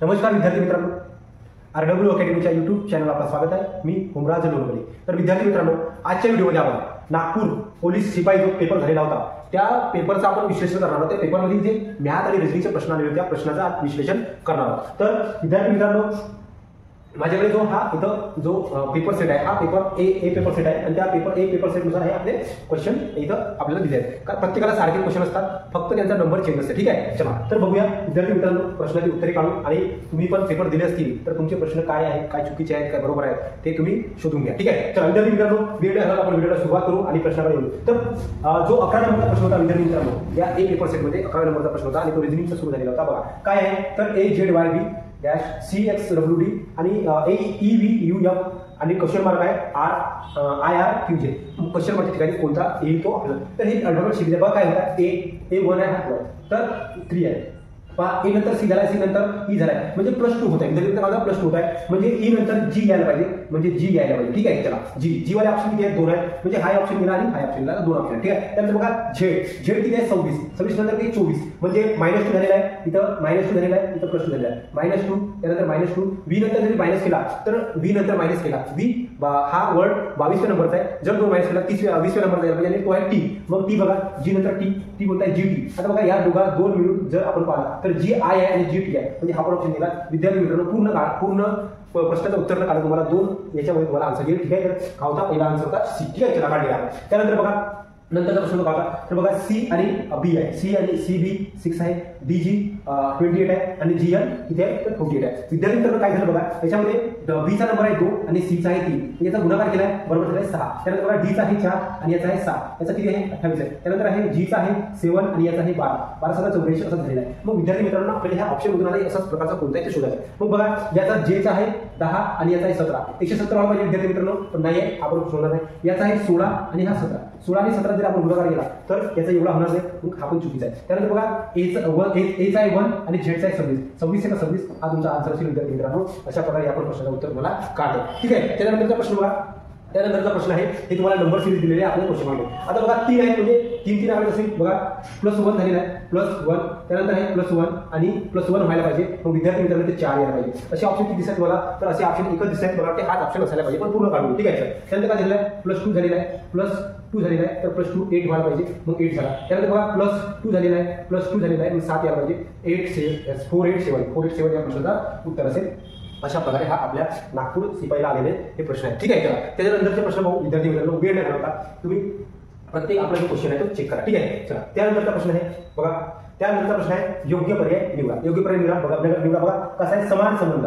नमस्कार विद्यार्थी मित्रांनो, RW अकॅडमीच्या YouTube चॅनलला आपलं स्वागत आहे। मी हुमराज लोणवले। तर विद्यार्थी मित्रांनो, आजच्या व्हिडिओमध्ये आपण नागपूर पोलीस शिपाई जो पेपर झालेला होता त्या पेपरचा आपण विश्लेषण करणार आहोत। त्या पेपरमध्ये जे मॅथ आणि रिझनिंगचे प्रश्न आले होते त्या प्रश्नाचं आज विश्लेषण करणार आहोत। तर विद्यार्थी मित्रांनो, माझ्याकडे जो हा इथं जो पेपर सेट आहे हा पेपर ए पेपर सेट आहे आणि त्या पेपर ए पेपर सेट नुसार हे आपले क्वेश्चन इथं आपल्याला दिले आहेत। कारण प्रत्येकाला सारखे क्वेश्चन असतात, फक्त त्यांचा नंबर चेंज असते। ठीक आहे, चला तर बघूया विद्यार्थी मित्रांनो, प्रश्नाची उत्तरे काढू आणि तुम्ही पण पेपर दिले असतील तर तुमचे प्रश्न काय आहेत, काय चुकीचे आहेत, काय बरोबर आहेत ते तुम्ही शोधून घ्या। ठीक आहे, चला विद्यार्थी मित्रांनो, आपण व्हिडिओला सुरुवात करू आणि प्रश्नाकडे येऊ। तर जो 11 नंबरचा प्रश्न होता विद्यार्थी मित्रांनो, या ए पेपर सेटमध्ये 11 नंबरचा प्रश्न होता आणि तो रिझनिंगचा सुरू झालेला होता। बघा काय आहे, तर AZYB CXWD आणि AEVUF आणि क्वेश्चन मार्क आहे RIRQJ। क्वेश्चन मार्कच्या ठिकाणी कोणता येईल तो आपल्याला, तर हे अल्फाबेट शिकले। बघा काय होता, A1 आहे हा, तर 3 आहे। पहा, ए नंतर सी झाला, सी नंतर ई झाला, म्हणजे +2 होत आहे। विद्यार्थी माझा +2 होत आहे, म्हणजे ई नंतर जी यायला पाहिजे, म्हणजे जी यायला पाहिजे। ठीक आहे, चला जी वाले ऑप्शन किती आहेत, 2 आहेत, म्हणजे हाय ऑप्शन गेला आणि हाय ऑप्शन गेला, 2 ऑप्शन। ठीक आहे, त्यानंतर बघा झेड किती आहे, 26 नंतर किती 24, म्हणजे -2 झालेला आहे, इथं -2 झालेला आहे, इथं +2 झालेला आहे, -2 त्यानंतर -2 व्ही नंतर जरी मायनस केला तर व्ही नंतर मायनस केला, व्ही हा वर्ड 22व्या नंबरचा आहे, जर 2 मायनस केला 20व्या नंबरचा आहे, म्हणजे तो आहे टी। मग टी बघा, जी नंतर टी बोलताय GT। आता बघा या दोघा 2 मिळून जर आपण पाहिला तर जी आय आहे आणि GT आहे, म्हणजे हा पण ऑप्शन दिला। विद्यार्थी मित्रांनो, पूर्ण प्रश्नाचं उत्तर न काढून तुम्हाला 2 याच्यामध्ये तुम्हाला आन्सर येईल। ठीक आहे, तर हा होता पहिला आन्सर होता सी। ठीक आहे, चला काढलेला आहे। त्यानंतर बघा नंतरचा प्रश्न बघा, तर बघा सी आणि बी आहे, सी आणि CB 6 आहे, DG 28 आहे आणि GN किती आहे, तर 48 आहे। विद्यार्थी मित्रांनो काय झालं बघा, याच्यामध्ये B चा नंबर आहे 2 आणि C चा आहे 3, याचा गुणाकार केलाय, बरोबर झालाय 6। त्यानंतर बघा D चा आहे 4 आणि याचा आहे 6, याचा किती आहे 28 आहे। त्यानंतर आहे G चा आहे 7 आणि याचा आहे 12, 12 7 84 असं झालेला आहे। मग विद्यार्थी मित्रांनो, आपल्याला ह्या ऑप्शन मधून आला असाच प्रकारचा कोणता आहे ते शोधायचं। मग बघा याचा J चा आहे 10 आणि याचा आहे 17, 117 व्हायला पाहिजे विद्यार्थी मित्रांनो, पण नाही आहे, आपण शोधणार नाही। याचा आहे 16 आणि हा 17, 16 आणि 17 जर आपण गुणाकार केला तर याचा एवढा होणार नाही, मग हा पण चुकीचा आहे। त्यानंतर बघा ए चा आहे 1 आणि झेड चा आहे 26 आहे का 26, हा तुमचा आन्सर असेल विद्यार्थी मित्रांनो। अशा प्रकारे आपण प्रश्नाचं उत्तर मला काढतो। ठीक आहे, त्यानंतरचा प्रश्न बघा, त्यानंतरचा प्रश्न आहे हे तुम्हाला नंबर सिरीज दिलेले आपल्या क्वेश्चन मध्ये। आता बघा 3 आहे, म्हणजे 3 आले असेल, बघा +1 झालेला आहे, +1 त्यानंतर आहे +1 आणि +1 व्हायला पाहिजे, मग विद्यार्थी मित्रांनो ते 4 यायला पाहिजे। असे ऑप्शन किती दिसतात तुम्हाला, तर असे ऑप्शन एकच दिसतात, मला वाटते हाच ऑप्शन असायला पाहिजे, पण पूर्ण काढून। ठीक आहे, त्यानंतर काय झालेलं आहे, +2 झालेला आहे, +2 झालेला आहे, तर +2 8 व्हायला पाहिजे, मग 8 झाला। त्यानंतर बघा +2 झालेला आहे, +2 झालेला आहे, मग 7 यायला पाहिजे, 487 या प्रश्नाचा उत्तर असेल। अशा प्रकारे हा आपल्या नागपूर शिपाईला आलेले हे प्रश्न आहेत। ठीक आहे, चला त्याच्यानंतरचे प्रश्न बघू विद्यार्थी मित्रांनो, वेळ नाही घालवता, तुम्ही प्रत्येक आपला जो क्वेश्चन आहे तो चेक करा। ठीक आहे, चला त्यानंतरचा प्रश्न आहे बघा, त्यानंतरचा प्रश्न आहे योग्य पर्याय निवडा। योग्य पर्याय निवडा, बघा निवडा, बघा कसा आहे, समान संबंध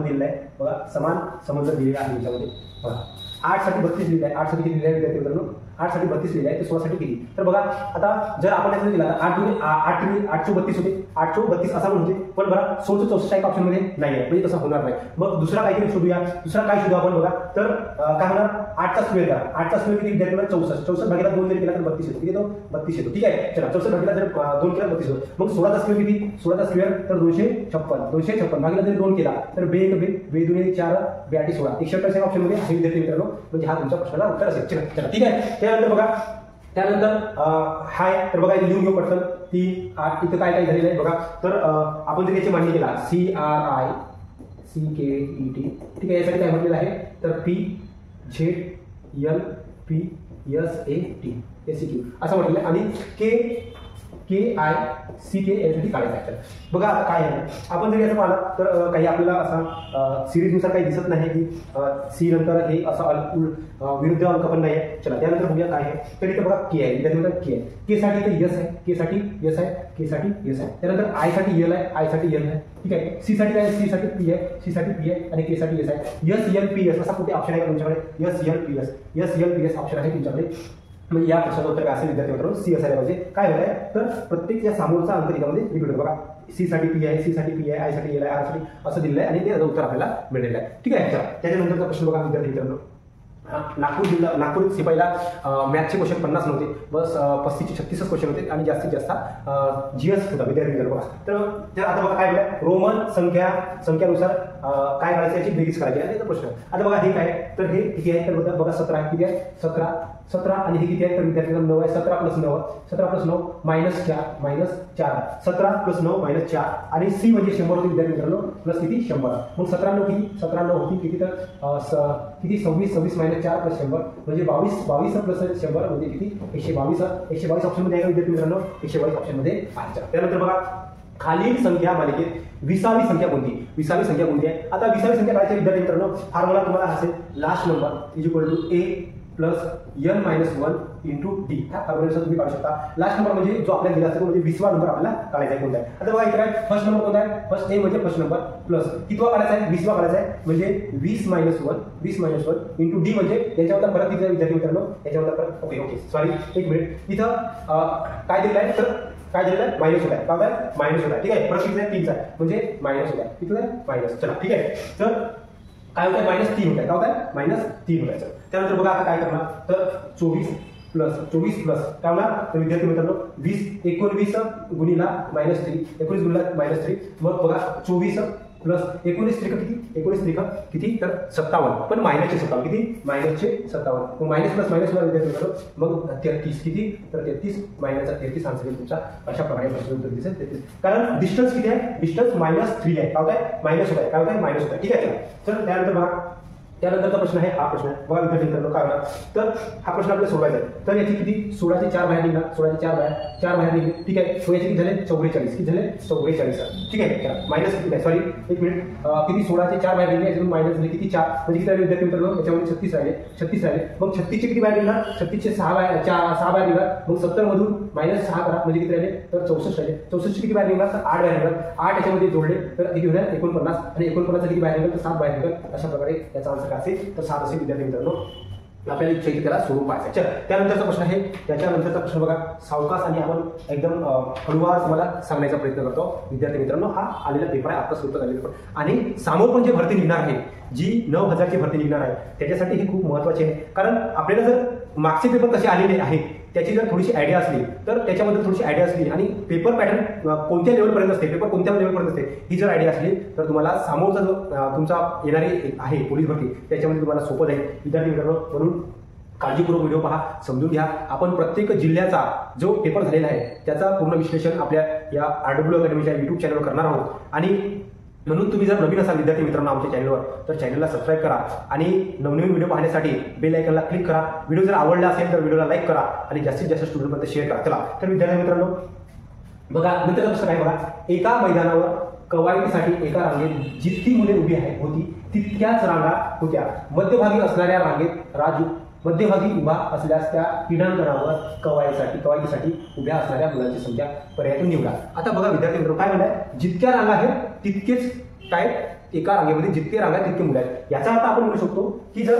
दिलेला आहे। बघा समान संबंध दिलेला आहे याच्यामध्ये। बघा 8 साठी 32 लिहिलं आहे, 8 साठी किती लिहिलं आहे विद्यार्थी मित्रांनो, 8 साठी 32 लिहिलं आहे, तर 16 साठी किती, तर बघा आता जर आपण याचं दिला 832 होते, 832 असा म्हणून होते, पण बघा 1664 एक ऑप्शन मध्ये नाही आहे, म्हणजे तसं होणार नाही। मग दुसरा काहीतरी शोधूया, दुसरा काय शोधू आपण बघा, तर काय होणार, 8चा स्क्वेअर करा, 8चा स्क्वेअर किती विद्यार्थी मित्रांनो 64 भागिले 2 जर केला तर 32 येतो, किती येतो 32 येतो। ठीक आहे, चला 64 भागिले जर 2 केला 32 होतो। मग 16चा स्क्वेअर किती, 16चा स्क्वेअर तर 256 भागिले जर 2 केला तर 2 2 2 4 2 8 16 128 ऑप्शन मध्ये आहे विद्यार्थी मित्रांनो, म्हणजे हा तुमच्या प्रश्नाला उत्तर असेल। चला ठीक आहे, त्यानंतर बघा त्यानंतर हाय, तर बघा लिहून घेऊ पटकन 3 8 इथं काय झालेलं आहे बघा, तर आपण जर याची मांडणी केला CRICKET, ठीक आहे, यासाठी काय म्हटलेलं आहे, तर PZLPSAT असं म्हटलेलं आहे, आणि KICK यासाठी काढायचं आहे। बघा आता काय आहे, आपण जर याचं पाहिलं तर काही आपल्याला असा सिरीजनुसार काही दिसत नाही की सी नंतर हे असं विरुद्ध अंक पण नाही आहे। चला त्यानंतर बघूया काय आहे, तर इथं बघा के आहे, त्यानंतर के आहे, के साठी इथे यस आहे, के साठी यस आहे, के साठी यस आहे, त्यानंतर आय साठी यल आहे, आय साठी यल आहे। ठीक आहे, सी साठी काय, सी साठी पी आहे, सी साठी पी आहे आणि के साठी यस आहे। SLPS असा कुठे ऑप्शन आहे का तुमच्याकडे, SLPS ऑप्शन आहे तुमच्याकडे, म्हणजे या प्रश्नाचं उत्तर काय असेल विद्यार्थी मित्रांनो, सी असायला पाहिजे। काय होत आहे, तर प्रत्येक या समोरचा अंक त्यामध्ये रिपीट बघा, सी साठी पी आहे, सी साठी पी आहे, आय साठी एल आहे, आर साठी असं दिलेलं आहे आणि ते उत्तर आपल्याला मिळेल आहे। ठीक आहे, त्याच्यानंतरचा प्रश्न बघा विद्यार्थी मित्रांनो, नागपूर शिपाईला मॅथचे क्वेश्चन 50 नव्हते, बस 35 ते 36 क्वेश्चन होते आणि जास्तीत जास्त GS होता विद्यार्थी मित्रांनो। तर आता बघा काय बघा, रोमन संख्यानुसार काय करायचं याची बेरीज करायची आहे प्रश्न। आता बघा हे काय, तर हे किती आहे, तर बघा 17 किती आहे, 17 17 आणि हे किती आहे तर विद्यार्थ्यांना 9 आहे. 17 प्लस 9 -4 17 प्लस 9 -4 आणि सी म्हणजे 100 होते विद्यार्थी मित्रांनो प्लस किती 100. मग 17 9 किती 17 9 होती किती तर किती 26 -4 प्लस 100 म्हणजे 22 प्लस 100 म्हणजे किती 122 ऑप्शन मध्ये आहे विद्यार्थी मित्रांनो 122 ऑप्शन मध्ये आहे. त्यानंतर बघा खालील संख्या मालिकेत 20वी संख्या कोणती 20वी संख्या कोणती आहे. आता 20वी संख्या काढायची विद्यार्थी मित्रांनो फॉर्म्युला तुम्हाला असेल last number is equal to a plus n - 1 into D. हा फॉर्म्युला तुम्ही काढू शकता. लास्ट नंबर म्हणजे जो आपल्याला दिला असतो म्हणजे 20वा नंबर आपल्याला काढायचा आहे कोणता आहे. आता बघा इथे काय फर्स्ट नंबर कोणता आहे फर्स्ट ए म्हणजे फर्स्ट नंबर प्लस कितवा काढायचा आहे 20वा काढायचा आहे म्हणजे 20 - 1 इंटू डी म्हणजे याच्यावर फरक किती आहे विद्यार्थी मित्रांनो याच्यावर फरक ओके सॉरी एक मिनिट इथं काय दिलं आहे तर काय दिलेलं आहे मायनस होत आहे काय मायनस होत आहे. ठीक आहे फरक किती आहे 3 चा म्हणजे मायनस होत आहे किती आहे मायनस. चला ठीक आहे तर काय होत आहे -3 होत आहे काय होत आहे -3 होत आहे. त्यानंतर बघा आता काय करणार तर 24 प्लस काय होणार तर विद्यार्थी मित्रांनो 19 गुणिला -3 19 गुणिला -3 मग बघा 24 प्लस 19 किती तर 57 पण मायनसचे 57 किती मायनसचे 57 मग मायनस प्लस मायनस विद्यार्थी मित्रांनो मग 33 किती तर 33 मायनसचा 33 आन्सर येईल तुमचा. अशा प्रकारे प्रश्न उत्तर दिसेल 33 कारण डिस्टन्स किती आहे डिस्टन्स -3 आहे काय मायनस होत आहे काय मायनस होत आहे. ठीक आहे तर त्यानंतर बघा त्यानंतरचा प्रश्न आहे हा प्रश्न बघा विद्यार्थी मित्रांनो काय होणार तर हा प्रश्न आपल्याला सोडवायचा आहे. तर याची किती 16 चे 4 बाहेर निघणार 16 चे 4 बाहेर निघले. ठीक आहे सो याचे किती झाले 44 किती झाले 44. ठीक आहे मायनस किती सॉरी एक मिनिट किती 16 चे 4 बाहेर निघले याच्यातून मायनस झाले किती 4 म्हणजे किती राहिले विद्यार्थी मित्रांनो याच्यामध्ये 36 राहिले मग 36 चे किती बाहेर निघणार 36 चे 6 बाहेर निघणार मग 70 मधून -6 करा म्हणजे किती राहिले तर 64 राहिले 64 चे किती बाहेर निघणार तर 8 बाहेर निघणार 8 याच्यामध्ये जोडले तर किती होणार 49 आणि 49 किती बाहेर निघाल तर 7 बाहेर निघाल. अशा प्रकारे याचा आन्सर काय असेल तर 7 विद्यार्थी मित्रांनो आपल्याला इच्छा आहे त्याला सोडून पाहायचं. चला त्यानंतरचा प्रश्न आहे त्याच्यानंतरचा प्रश्न बघा सावकाश आणि आपण एकदम हळूवार तुम्हाला सांगण्याचा प्रयत्न करतो विद्यार्थी मित्रांनो. हा आलेला पेपर आहे आता सुरू झालेला पेपर आणि समोर पण जे भरती निघणार आहे जी 9000ची भरती निघणार आहे त्याच्यासाठी ही खूप महत्वाची आहे कारण आपल्याला जर मागचे पेपर कसे आलेले आहेत त्याची जर थोडीशी आयडिया असली तर त्याच्याबद्दल थोडीशी आयडिया असली आणि पेपर पॅटर्न कोणत्या लेवलपर्यंत असते पेपर कोणत्या लेवलपर्यंत असते ही जर आयडिया असली तर तुम्हाला समोरचा जो तुमचा येणारी आहे पोलीस भरती त्याच्यामध्ये तुम्हाला सोपं जाईल विद्यार्थी मित्रांनो. म्हणून काळजीपूर्वक व्हिडिओ पहा समजून घ्या. आपण प्रत्येक जिल्ह्याचा जो पेपर झालेला आहे त्याचा पूर्ण विश्लेषण आपल्या या RW अकॅडमीच्या YouTube चॅनलवर करणार आहोत आणि म्हणून तुम्ही जर नवीन असाल विद्यार्थी मित्रांनो आमच्या चॅनलवर तर चॅनलला सबस्क्राईब करा आणि नवनवीन व्हिडिओ पाहण्यासाठी बेल आयकॉनला क्लिक करा. व्हिडिओ जर आवडला असेल तर व्हिडिओला लाईक करा आणि जास्तीत जास्त स्टुडंटपर्यंत शेअर करा. चला तर विद्यार्थी मित्रांनो बघा नंतर प्रश्न काय बघा एका मैदानावर कवायतीसाठी एका रांगेत जितकी मुले उभी होती तितक्याच रांगा होत्या. मध्यभागी असणाऱ्या रांगेत राजू मध्यभागी उभा असल्यास त्या क्रीडांगणावर कवायतीसाठी उभ्या असणाऱ्या मुलांची संख्या पर्यायातून निवडा. आता बघा विद्यार्थी मित्रांनो काय म्हणताय जितक्या रांगा आहेत तितकेच काय एका रांगेमध्ये जितके रांगा आहेत तितके मुलं आहेत. याचा अर्थ आपण म्हणू शकतो की जर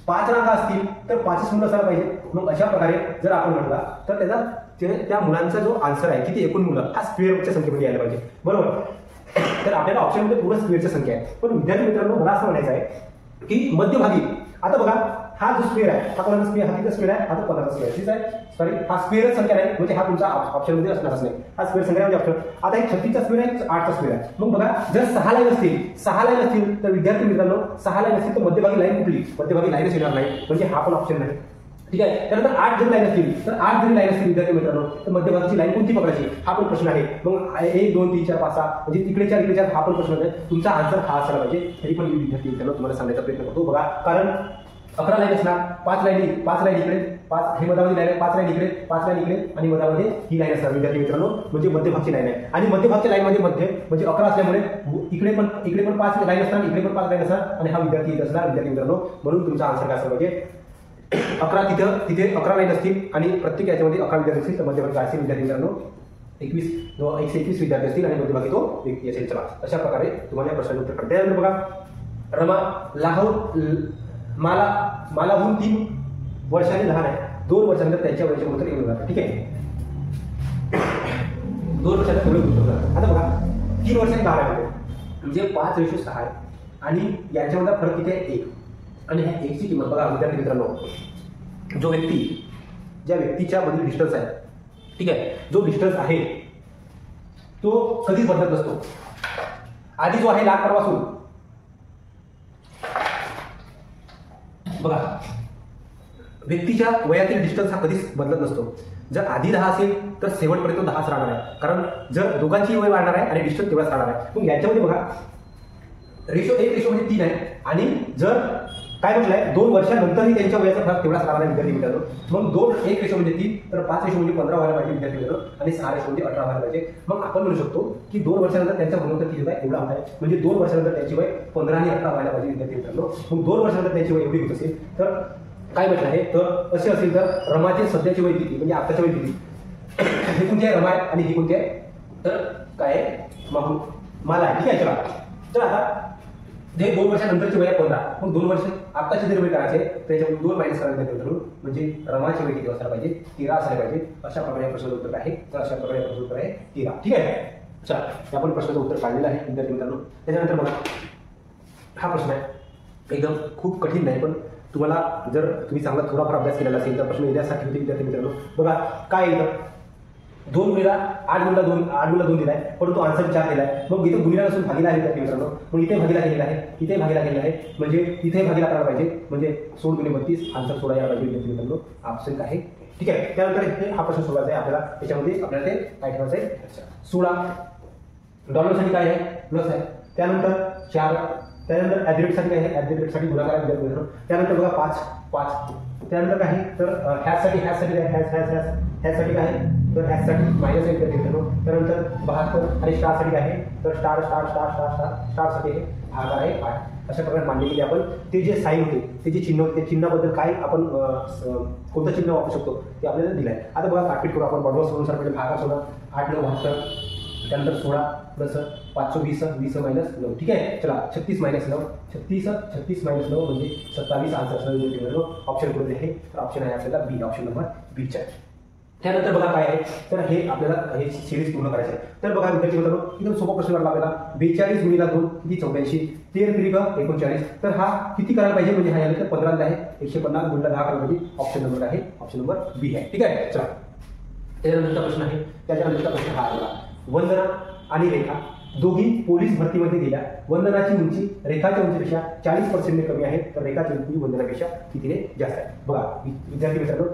5 रांगा असतील तर 5च मुलं असायला पाहिजे. मग अशा प्रकारे जर आपण म्हटला तर त्याचा त्या मुलांचा जो आन्सर आहे किती एकूण मुलं हा स्क्वेअरच्या संख्येमध्ये यायला पाहिजे बरोबर. तर आपल्याला ऑप्शनमध्ये पूर्ण स्क्वेअरची संख्या आहे पण विद्यार्थी मित्रांनो मला असं म्हणायचं आहे की मध्यभागी आता बघा हा जो स्क्वेअर आहे हा कोणाचा स्क्वेअर हा किती स्क्वेअर आहे हा तो 15चा स्क्वेअर ठीक आहे सॉरी हा स्क्वेअरच संख्या नाही म्हणजे हा तुमचा ऑप्शनमध्ये असणारच नाही. हा स्क्वेअर संख्या म्हणजे ऑप्शन आता एक 36चा स्क्वेअर आहे 8चा स्क्वेअर आहे. मग बघा जर 6 लाईन असतील तर विद्यार्थी मित्रांनो 6 लाईन असतील तर मध्यभागी लाईन कुठली मध्यभागी लाईनच येणार नाही म्हणजे हा पण ऑप्शन नाही. ठीक आहे त्यानंतर 8 जरी लाईन असतील तर 8 जरी लाईन असतील विद्यार्थी मित्रांनो तर मध्यभागीची लाईन कोणती पकडायची हा पण प्रश्न आहे. मग 1 2 3 4 5 6 म्हणजे तिकडे 4 इकडे 4 हा पण प्रश्न आहे. तुमचा आन्सर हा असायला पाहिजे. तरी पण मी विद्यार्थी मित्रांनो तुम्हाला सांगण्याचा प्रयत्न करतो बघा कारण 11 लाईन असणार 5 लाईन इकडे 5 हे मधामध्ये लाईन आहे 5 लाईन इकडे 5 लाईन इकडे आणि मधामध्ये ही लाईन असणार विद्यार्थी मित्रांनो म्हणजे मध्यभागची लाईन आहे. आणि मध्यभागच्या लाईन मध्ये म्हणजे 11 असल्यामुळे इकडे पण 5 लाईन असणार इकडे पण 5 लाईन असणार आणि हा विद्यार्थी इथे असणार विद्यार्थी मित्रांनो. म्हणून तुमचा आन्सर काय असेल म्हणजे 11 तिथे 11 लाईन असतील आणि प्रत्येक याच्यामध्ये 11 विद्यार्थी असतील तर मध्यभागी असेल विद्यार्थी मित्रांनो 121 विद्यार्थी असतील आणि मध्यभागी तो व्यक्ती असेल. चला अशा प्रकारे तुम्हाला या प्रश्नाचे उत्तर करता. त्यानंतर बघा रमा मालाहून 3 वर्षांनी लहान आहे 2 वर्षानंतर त्यांच्या वयाचे उत्तर येऊन जातात. ठीक आहे 2 वर्षांनी पुढे गुंतवून जातात. आता बघा 3 वर्षांनी लहान आहे म्हणजे 5:6 आहे आणि यांच्यामध्ये फरक किती आहे 1 आणि ह्या 1 ची किंमत बघा विद्यार्थी मित्रांनो ज्या व्यक्तीच्या मधील डिस्टन्स आहे ठीक आहे जो डिस्टन्स आहे तो कधीच बदलत नसतो. आधी जो आहे लाखापासून बघा व्यक्तीच्या वयातील डिस्टन्स हा कधीच बदलत नसतो. जर आधी 10 असेल तर शेवटपर्यंत 10च राहणार आहे, कारण जर दोघांची वय वाढणार आहे आणि डिस्टन्स तेवढाच राहणार आहे. मग याच्यामध्ये बघा रेशो 1 म्हणजे 3 आहे, आणि जर काय म्हटलंय 2 वर्षानंतरही त्यांच्या वयाचा फरक तेवढाच राहणार आहे विद्यार्थी मित्रांनो. मग 1 रेशो म्हणजे 3, तर 5 रेशो म्हणजे 15 व्हायला पाहिजे विद्यार्थी मित्रांनो, आणि 6 रेशो म्हणजे 18 व्हायला पाहिजे. मग आपण म्हणू शकतो की 2 वर्षानंतर त्यांचा गुणोत्तर किती होता एवढा आहे, म्हणजे 2 वर्षानंतर त्यांची वय 15 आणि 18 व्हायला पाहिजे विद्यार्थी मित्रांनो. मग 2 वर्षानंतर त्यांची वय एवढी होत असेल तर काय म्हटलं आहे, तर असे असेल तर रमाचे सध्याची वय किती, म्हणजे आताच्या वय किती, हे कोणते आहे रमा आहे आणि हे कोणते आहे, तर काय आहे मला आहे. ठीक आहे, चला तर आता जे 2 वर्षानंतरची वय आहे 15, मग 2 वर्ष आताचे जर वय करायचे त्याच्यामध्ये 2 मायनस करायचे धरून, म्हणजे रमाची वय किती असायला पाहिजे, 13 असायला पाहिजे. अशा प्रकारे प्रश्नाचं उत्तर आहे. तर अशा प्रकारे प्रश्नाचं उत्तर आहे 13. ठीक आहे, चला आपण प्रश्नाचं उत्तर काढलेलं आहे विद्यार्थी मित्रांनो. त्याच्यानंतर बघा हा प्रश्न आहे एकदम खूप कठीण नाही, पण तुम्हाला जर तुम्ही चांगला थोडाफार अभ्यास केलेला असेल तर प्रश्न येण्यासाठी होते विद्यार्थी मित्रांनो. बघा काय येतं, 2 गुणिला 8 गुणिला 2 दिलाय, परंतु आन्सर 4 दिलाय. मग इथे गुणिला नसून भागीला आहे विद्यार्थी मित्रांनो. मग इथे भागीला केलेला आहे, इथे भागीला केलेला आहे, म्हणजे इथे भागीला करायला पाहिजे, म्हणजे 16 गुणिले 32 आन्सर 16 यायला पाहिजे विद्यार्थी मित्रांनो. ऑप्शन काय आहे. ठीक आहे, त्यानंतर हा प्रश्न सोडवायचा आहे आपल्याला. त्याच्यामध्ये आपल्याला ते काय ठेवायचं आहे, 16 डॉलरसाठी काय आहे प्लस आहे, त्यानंतर 4, त्यानंतर ॲग्रेटसाठी काय आहे, ॲग्रेटसाठी गुणाकार आहे विद्यार्थी मित्रांनो. त्यानंतर बघा 5, त्यानंतर काय आहे तर ह्यासाठी काय ह्यासाठी काय आहे तर ह्यासाठी मायनस आहे विद्यार्थी मित्रांनो. त्यानंतर 72 आणि स्टारसाठी काय आहे तर स्टारसाठी आहे भागाकार आहे 8. अशा प्रकारे मांडणी केली आपण. ते जे साईन होते, ते जे चिन्ह होते, त्या चिन्हाबद्दल काय आपण कोणतं चिन्ह वापरू शकतो ते आपल्याला दिलं आहे. आता बघा काटपीट करू आपण. बडवा सोडून पहिले भागाकार सोडा, 8 9 72, त्यानंतर 16 प्लस 520 20 मायनस 9. ठीक आहे, चला 36 मायनस 9 36 मायनस 9 म्हणजे 27 आन्सर ऑप्शन कुठे आहे, तर ऑप्शन आहे आपल्याला बी, ऑप्शन नंबर बी चा. त्यानंतर बघा काय आहे तर हे आपल्याला हे सिरीज पूर्ण करायचं आहे. तर बघा विद्यार्थी मित्रांनो एकदम सोपा प्रश्न वाटला आपल्याला. 42 गुणिला 2 किती 84, 13 त्रिक 39. तर हा किती करायला पाहिजे, म्हणजे हा याला तर 15 आहे, 150 गुणिला 10 करायला पाहिजे. ऑप्शन नंबर आहे, ऑप्शन नंबर बी आहे. ठीक आहे, चला त्याच्यानंतरचा प्रश्न आहे. त्याच्यानंतरचा प्रश्न हा आला, वंदना आणि रेखा दोघी पोलीस भरतीमध्ये गेल्या. वंदनाची उंची रेखाच्या उंचीपेक्षा 40% कमी आहे, तर रेखाची उंची वंदनापेक्षा कितीने जास्त आहे. बघा विद्यार्थी मित्रांनो,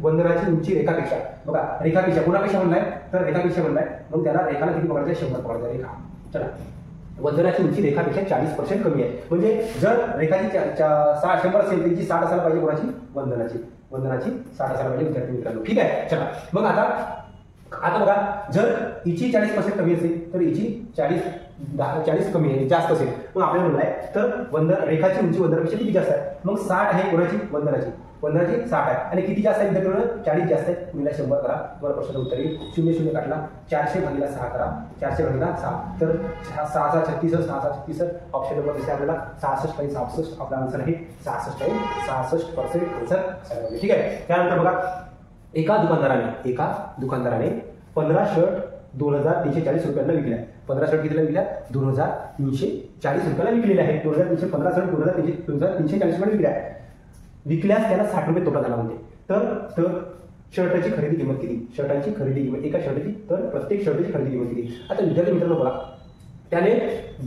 वंदनाची उंची रेखापेक्षा, बघा रेखापेक्षा कोणापेक्षा म्हणलाय तर रेखापेक्षा म्हणलाय, मग त्याला रेखाला किती पकडायचं, 100 पकडायचं रेखा. चला वंदनाची उंची रेखापेक्षा 40% कमी आहे, म्हणजे जर रेखाची 100 असेल त्यांची 60 असायला पाहिजे. कोणाची, वंदनाची 60 असायला पाहिजे विद्यार्थी मित्रांनो. ठीक आहे, चला मग आता बघा जर हिची 40% कमी असेल तर हिची 40 कमी आहे, जास्त असेल. मग आपल्याला म्हणलाय तर रेखाची उंची वंदनापेक्षा किती जास्त आहे, मग 60 आहे कोणाची, वंदनाची 60 आहे, आणि किती जास्त आहे विद्यार्थी 40 जास्त आहे. गुणिले 100 करा, तुम्हाला प्रश्नाचं उत्तर येईल. 0 0 काढला, 400 भागिला 6 करा, 400 भागिला 6, तर 6 36 36, ऑप्शन नंबर दिसते आपल्याला 66 आणि 67. आपला आन्सर आहे 66% आन्सर असायला पाहिजे. ठीक आहे, त्यानंतर बघा एका दुकानदाराने 15 शर्ट 2340 रुपयांना विकल्या. 15 शर्ट कितीला विकल्या, 2340 रुपयाला विकलेल्या आहेत. 2315 शर्ट 2340 रुपये विकल्यास त्याला 60 रुपये तोटा झाला म्हणते. तर शर्टाची खरेदी किंमत किती, शर्टाची खरेदी किंमत एका शर्टाची, तर प्रत्येक शर्टाची खरेदी किंमत किती. आता विद्यार्थी मित्रांनो बघा, त्याने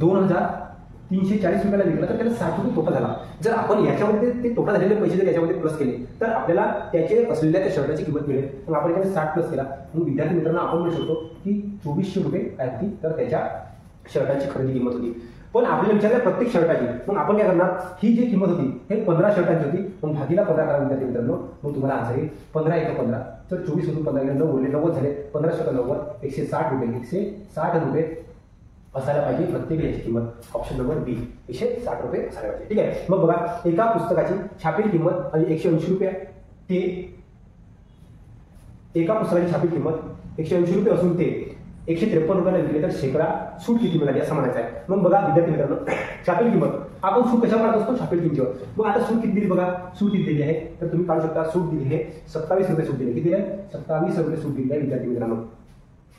2340 रुपयाला विकला तर त्याला 60 रुपये तोटा झाला. जर आपण याच्यामध्ये ते तोटा झालेले पैसे जर याच्यामध्ये प्लस केले तर आपल्याला त्याचे असलेल्या त्या शर्टाची किंमत मिळेल. मग आपण याच्यामध्ये 60 प्लस केला, मग विद्यार्थी मित्रांनो आपण म्हणू शकतो की 2400 रुपये काय होती, तर त्याच्या शर्टाची खरेदी किंमत होती. पण आपल्याला विचारलं प्रत्येक शर्टाची, मग आपण काय करणार, ही जी किंमत होती हे 15 शर्टांची होती, मग भागीला 15 करा विद्यार्थी मित्रांनो. मग तुम्हाला आन्सर येईल 15 × 15, तर 24 मधून 15 गेले 9 उरले 90 झाले. 15 × 90 160 रुपये, 160 रुपये असायला पाहिजे प्रत्येक याची किंमत. ऑप्शन नंबर बी 160 रुपये असायला पाहिजे. ठीक आहे, मग बघा एका पुस्तकाची छापील किंमत आणि 180 रुपये ते एका पुस्तकाची छापील किंमत 180 रुपये असून ते 153 रुपयाला विकले तर शेकडा सूट किती मिळाली असं म्हणायचं आहे. मग बघा विद्यार्थी मित्रांनो, छापील किंमत आपण सूट कशा काढत असतो, छापील किंमतीवर. मग आता सूट किती दिली बघा, सूट किती दिली आहे तर तुम्ही काढू शकता. सूट दिली आहे 27 रुपये सूट दिली. किती आहे, 27 रुपये सूट दिली आहे विद्यार्थी मित्रांनो,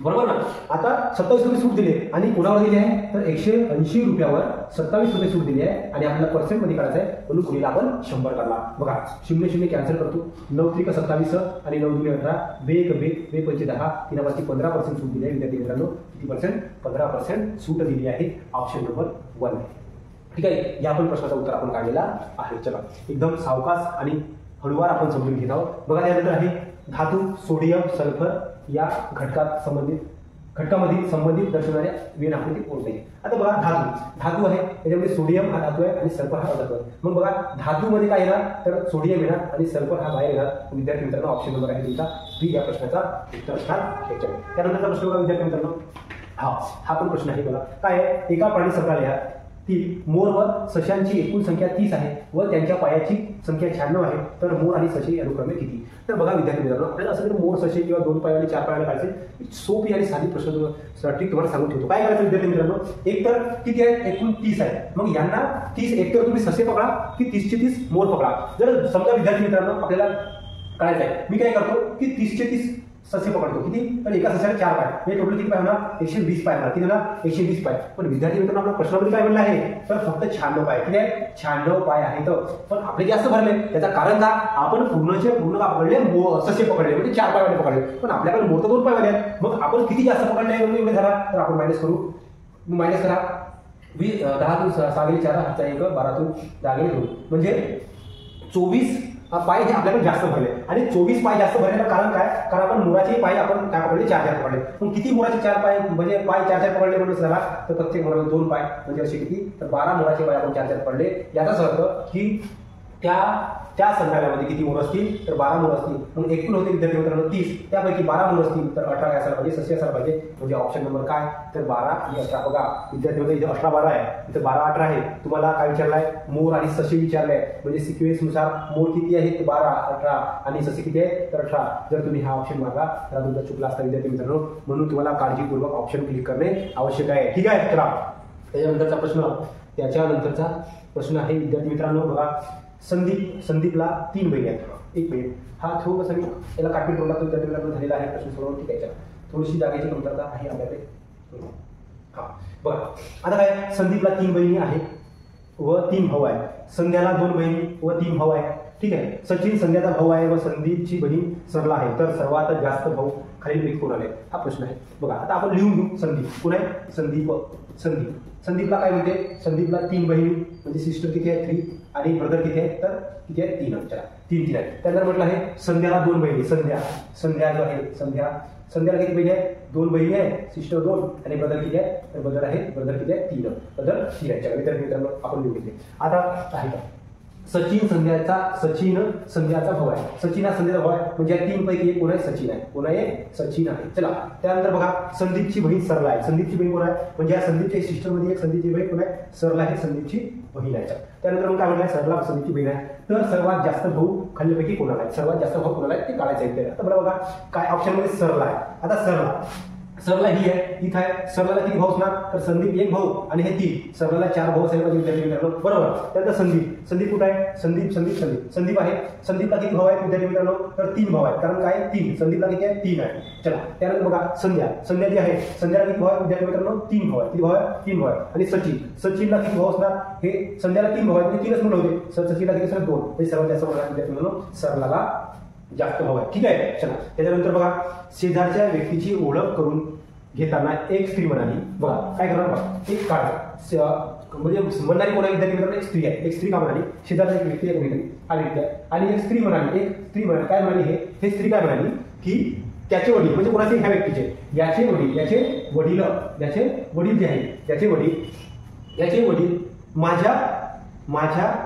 बरोबर ना. आता 27 रुपये सूट दिले आणि कोणावर दिली आहे तर 180 रुपयावर 27 रुपये सूट दिली आहे, आणि आपल्याला पर्सेंट मध्ये काढायचं आहे, म्हणून गुणिले आपण 100 काढला. बघा 0 0 कॅन्सल करतो, 9 त्रिक 27 आणि 9 दुणे 18, 2 1 2 2 5 10, 3 15% सूट दिली आहे विद्यार्थी मित्रांनो. किती पर्सेंट, 15% सूट दिली आहे. Option number 1. ठीक आहे, या पण प्रश्नाचं उत्तर आपण काढलेला आहे. चला एकदम सावकाश आणि हळूवार आपण समजून घेत आहोत. बघा त्यानंतर आहे धातू, सोडियम, सल्फर या घटकामधील संबंधित दर्शवणाऱ्या वेन आकृती कोणत्याही. आता बघा धातू आहे, त्याच्यामध्ये सोडियम हा धातू आहे आणि सल्फर हा अधातू आहे. मग बघा धातूमध्ये काय येणार तर सोडियम येणार आणि सल्फर हा बाहेर येणार. विद्यार्थी मित्रांनो ऑप्शन नंबर आहे तुमचा बी या प्रश्नाचा उत्तर असणार याच्यावर. त्यानंतरचा प्रश्न बघा विद्यार्थी मित्रांनो, हा पण प्रश्न आहे. बघा काय आहे, एका प्राणी संग्रहालयात मोर व सशांची एकूण संख्या 30 आहे व त्यांच्या पायाची संख्या 96 आहे, तर मोर आणि ससे अनुक्रमे किती. तर बघा विद्यार्थी मित्रांनो, आपल्याला असं मोर, ससे किंवा 2 पाय आणि 4 पायाने काढायचे. सोपी आणि साधी प्रश्न ट्रिक तुम्हाला सांगून ठेवतो. काय करायचं विद्यार्थी मित्रांनो, एक तर किती आहे, एकूण 30 आहे. मग यांना 30 एक तर तुम्ही ससे पकडा की 30चे 30 मोर पकडा. जर समजा विद्यार्थी मित्रांनो आपल्याला करायचं आहे, मी काय करतो की 30चे 30 ससे पकडतो. किती तर एका सस्याला 4 पाय, हे टोटल किती पाय होणार, 120 पाय होणार. किती होणार, 120 पाय. पण विद्यार्थी मित्रांनो आपल्या प्रश्नामध्ये काय म्हणलं आहे तर फक्त 96 पाय. किती आहे, 96 पाय आहेत. पण आपले जास्त भरले त्याचं कारण का, आपण पूर्ण पकडले, ससे पकडले म्हणजे 4 पायवाले पकडले. पण आपल्याकडे मोर तर 2 पायवाले आहेत. मग आपण किती जास्त पकडले एवढे झाला तर आपण मायनस करू. मायनस करा 10 तून 6 गेले 4, 1 12 तून 10 गेले 2 म्हणजे 24 पाय हे आपल्याकडे जास्त भरले. आणि 24 पाय जास्त भरण्याचं कारण काय, कारण आपण मोराचे पाय आपण काय पकडले, 4 पकडले. मग किती मोराचे 4 पाय म्हणजे पाय 4 पकडले म्हणजे झाला तर प्रत्येक मोराला 2 पाय म्हणजे असे किती तर 12 मोराचे पाय आपण 4 पकडले. याचाच अर्थ की त्या संग्रहालयामध्ये किती मोर असतील तर 12 मोर असतील. मग एकूण होते विद्यार्थी मित्रांनो 30, त्यापैकी 12 मोर असतील तर 18 असायला पाहिजे, ससे असायला पाहिजे. म्हणजे ऑप्शन नंबर काय तर 12 आणि 18. बघा विद्यार्थी इथे 18 12 आहे, इथे 12 18 आहे. तुम्हाला काय विचारलाय, मोर आणि ससे विचारले. म्हणजे सिक्वेन्स नुसार मोर किती आहेत 12 18 आणि ससे किती आहेत तर 18. जर तुम्ही हा ऑप्शन मारला तर तुमचा चुकला असता विद्यार्थी मित्रांनो. म्हणून तुम्हाला काळजीपूर्वक ऑप्शन क्लिक करणे आवश्यक आहे. ठीक आहे. चला त्याच्यानंतरचा प्रश्न आहे विद्यार्थी मित्रांनो. बघा संदीपला 3 बहिणी आहेत. एक मिनिट, हा थोडंसं मी याला काटपीट करून टाकतो. विद्यार्थी झालेला आहे प्रश्न सोडवून. ठीक आहे, थोडीशी जागेची कमतरता आहे आपल्याकडे. हा बघा आता काय, संदीपला 3 बहिणी आहेत व 3 भाऊ आहे. संध्याला 2 बहिणी व 3 भाऊ आहे. ठीक आहे. सचिन संध्याचा भाऊ आहे व संदीपची बहीण सरला आहे, तर सर्वात जास्त भाऊ खालील कोण आले, हा प्रश्न आहे. बघा आता आपण लिहून घेऊ. संदीप कोण आहे, संदीपला काय म्हणते, संदीपला 3 बहिणी म्हणजे सिस्टर किती आहे 3 आणि ब्रदर किती आहे तर किती आहे 3. चला 3 आहे. त्यानंतर म्हटलं आहे संध्याला 2 बहिणी. संध्या जो आहे संध्याला किती बहिणी आहे, 2 बहिणी आहे, सिस्टर 2 आणि ब्रदर किती आहे तर ब्रदर किती आहे 3. ब्रदर 3 आहे. चला मित्रांनो आपण लिहून घेतले. आता आहे का सचिन संध्याचा भाऊ आहे. सचिन हा संध्याचा भाऊ आहे म्हणजे या 3 पैकी एक कोण आहे, सचिन आहे. चला त्यानंतर बघा संदीपची बहीण सरला आहे. संदीपची बहीण कोण आहे म्हणजे या संदीपच्या सिस्टर मध्ये एक संदीपची बहीण कोण आहे, सरला आहे, संदीपची बहीण आहे. त्यानंतर मग काय म्हटलं, सरला संदीपची बहीण आहे, तर सर्वात जास्त भाऊ खालीलपैकी कोणाला आहे, सर्वात जास्त भाऊ कोणाला आहे ते काढायचं आहे. आता बघा काय ऑप्शन मध्ये सरला आहे. आता सरला ही आहे, इथं आहे. सरला किती भाऊ असणार तर संदीप 1 भाऊ आणि हे 3. सरला 4 भाऊ असायला पाहिजे बरोबर. त्यानंतर संदीप कुठं आहे, संदीप आहे. संदीपला किती भाऊ आहेत विद्यार्थी मित्रांनो तर 3 भाऊ आहेत. कारण काय 3, संदीपला किती आहे 3 आहे. चला त्यानंतर बघा संध्या जी आहे, संध्याला किती भाऊ आहे विद्यार्थी मित्रांनो 3 भाऊ आहे. किती भाऊ आहे 3 भाऊ आहे. आणि सचिनला किती भाऊ असणार, हे संध्याला 3 भाऊ आहेत म्हणजे 3च मुलं होते. सचिनला किती असणार 2 म्हणजे सर्वात जास्त विद्यार्थी मित्रांनो सरला जास्त भाऊ आहे. ठीक आहे. चला त्याच्यानंतर बघा शेजारच्या व्यक्तीची ओळख करून घेताना एक स्त्री म्हणाली. बघा काय करणार, बघा एक काढ म्हणजे म्हणणारी कोणा विद्यार्थी मित्रांनो एक स्त्री आहे. एक स्त्री का म्हणाली, शेजारचा एक व्यक्ती हा व्यक्ती आहे आणि एक स्त्री म्हणाली काय म्हणाली, हे स्त्री काय म्हणाली की त्याचे वडील म्हणजे कोणाचे, ह्या व्यक्तीचे याचे वडील जे आहे याचे वडील माझ्या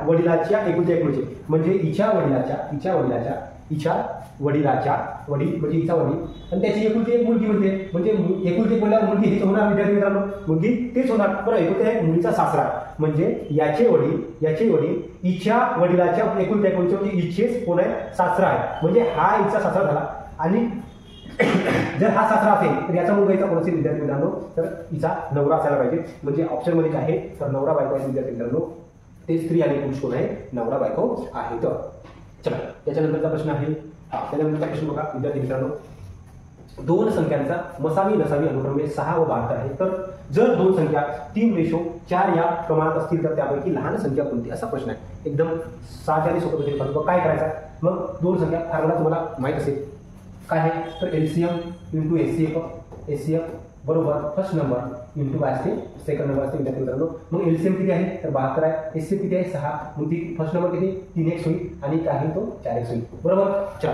वडिलाच्या एकुलत्या एक मुलीचे म्हणजे हिच्या वडिलाच्या वडील म्हणजे हिचा वडील आणि त्याची एकुलती एक मुलगी म्हणजे एकुलती एक बोलल्यावर मुलगी हेच होणार विद्यार्थी मित्रांनो, मुलगी तेच होणार बरं. एकुलती एक मुलीचा सासरा म्हणजे याचे वडील हिच्या वडिलाच्या एकुलत्या एक मुलीचे म्हणजे हिचेच कोण आहे सासरा आहे म्हणजे हा हिचा सासरा झाला. आणि जर हा सासरा असेल तर याचा मुलगा हिचा कोण असेल विद्यार्थी मित्रांनो तर हिचा नवरा असायला पाहिजे. म्हणजे ऑप्शन मध्ये काय आहे तर नवरा बायको आहे विद्यार्थी मित्रांनो. ते स्त्री आणि पुरुष कोण आहे, नवरा बायको आहे. तर चला त्याच्यानंतरचा प्रश्न आहे, त्याच्यानंतरचा प्रश्न बघा विद्यार्थी मित्रांनो. 2 संख्यांचा मसावी नसावी अनुक्रमे 6 व 72 आहे. तर जर 2 संख्या 3:4 या प्रमाणात असतील तर त्यापैकी लहान संख्या कोणती, असा प्रश्न आहे. एकदम साध्या आणि सोपं पद्धतीने काय करायचं. मग 2 संख्या फॉर्म्युला तुम्हाला माहित असेल काय आहे तर LCM × SCF बरोबर फर्स्ट नंबर इंटू काय असते सेकंड नंबर असते विद्यार्थी मित्रांनो. मग एलसीएम किती आहे तर 72 आहे. एचसीएम किती आहे 6. मग ती फर्स्ट नंबर किती 3x होईल आणि काय आहे तो 4x होईल. बरोबर. चला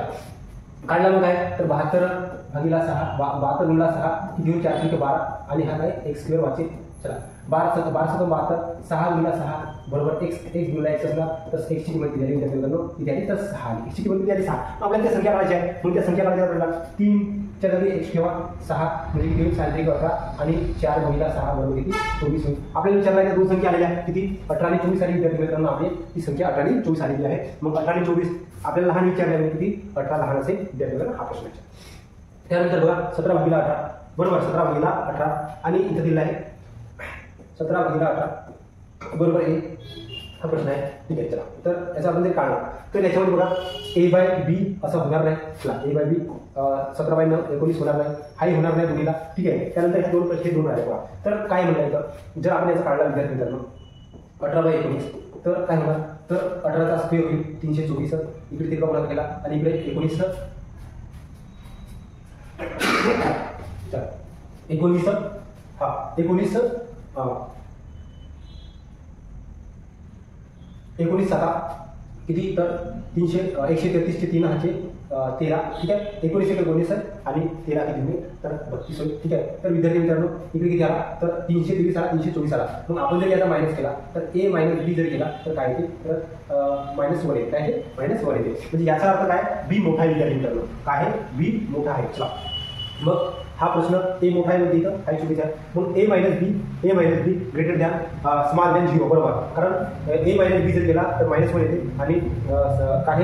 काढला मग काय तर 72 भागीला 6 72 गुणिला 6 किती होईल 4 × 12 आणि हा काय x स्क्वेअर वाचेल. चला 12 72 6 गुणिला 6 बरोबर x गुणिला x असला तर x ची किंमत किती झाली विद्यार्थी मित्रांनो किती आली तर 6 आली. x ची किंमत किती आली 6. आपल्याला त्या संख्या काढायची आहे म्हणून त्या संख्या काढायच्या आपल्याला 3 च्या जागी x ठेवा 6 म्हणजे किती होईल 18 आणि 4 गुणिला 6 बरोबर किती 24 होईल. आपल्याला विचारला त्या दोन संख्या आलेल्या किती 18 आणि 24 आली विद्यार्थी मित्रांनो. आपली ती संख्या 18 आणि 24 आलेली आहे. मग 18 आणि 24 आपल्याला लहान विचारले किती 18 लहान असेल विद्यार्थी मित्रांनो हा प्रश्न आहे. त्यानंतर बघा 17 भागीला 18 बरोबर 17 भागीला 18 आणि इथं दिला आहे 17 भागीला 18 बरोबर आहे हा प्रश्न आहे. ठीक आहे चला तर याचा आपण जर काढला तर याच्यामध्ये बघा a/b असं होणार नाही. चला a/b 17/19 होणार नाही हाही होणार नाही दोन्हीला. ठीक आहे त्यानंतर हे दोन आहे बघा. तर काय म्हणलं इथं जर आपण याचा काढला विद्यार्थी मित्रांनो 18/19 तर काय होणार तर 18चा स्क्वेअर होईल 324 इकडे तिकडे गुणाकार केला आणि इकडे 19 19 7 किती तर 133 चे 3 हाचे 13. ठीक आहे 19 19 आणि 13 किती होईल तर 32 होईल. ठीक आहे तर विद्यार्थी मित्रांनो इकडे किती आला तर 323 आला 324 आला. मग आपण जर याचा मायनस केला तर a - b जर केला तर काय येते तर -1 येते. काय आहे -1 येते. म्हणजे याचा अर्थ काय b मोठा आहे विद्यार्थी मित्रांनो. काय आहे b मोठा आहे. चला मग हा प्रश्न a मोठा आहे म्हणजे इथं काही चुकीचं आहे. मग a - b greater than small than 0 बरोबर. कारण a - b जर केला तर -1 येते आणि काय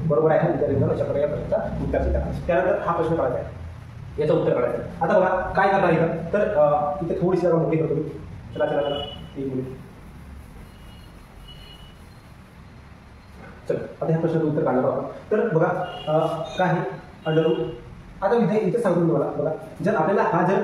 बरोबर आहे विद्यार्थी अशा प्रकारे या प्रश्नाचा उत्तर देतात. त्यानंतर हा प्रश्न काढायचा आहे याचं उत्तर काढायचं आहे. आता बघा काय करणार इथं तर इथे थोडीशी जरा मोठी करतो मी. चला एक मिनिट. चल आता ह्या प्रश्नाचं उत्तर काढणार आहोत. तर बघा काय आहे अंडररूट. आता इथे सांगतो तुम्हाला बघा जर आपल्याला हा जर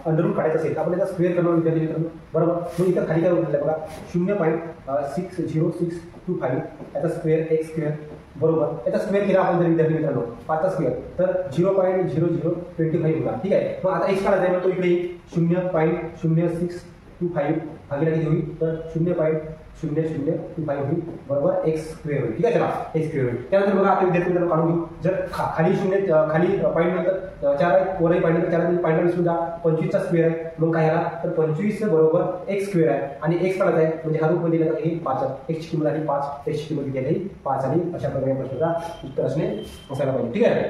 अंडररूट काढायचा असेल तर आपण याचा स्क्वेअर करणार विद्यार्थी मित्रांनो बरोबर. मग इथं खाली काय म्हटलं बघा 0.60625 याचा स्क्वेअर x स्क्वेअर बरोबर. याचा स्क्वेअर केला आपण जर विद्यार्थी मित्रांनो 5चा स्क्वेअर तर 0.0025 होणार. ठीक आहे मग आता x काढायचा आहे तो इकडे 0.0625 भागीला किती होईल तर 0.0025 होईल बरोबर x स्क्वेअर होईल. ठीक आहे चला x स्क्वेअर होईल. त्यानंतर बघा आता विद्यार्थी मित्रांनो काढून घेऊ. जर खाली 0 खाली पॉईंट नंतर 4 आहे वरही पॉईंट नंतर 4 आहे पॉईंटला विसरून जा 25चा स्क्वेअर आहे. मग काय आला तर 25 बरोबर x स्क्वेअर आहे आणि x काढायचा आहे म्हणजे हा रूपमध्ये दिला हे 5 x ची किंमत आली 5 x ची किंमत किती आली 5 आणि अशा प्रकारे प्रश्नाचा उत्तर असणे असायला पाहिजे. ठीक आहे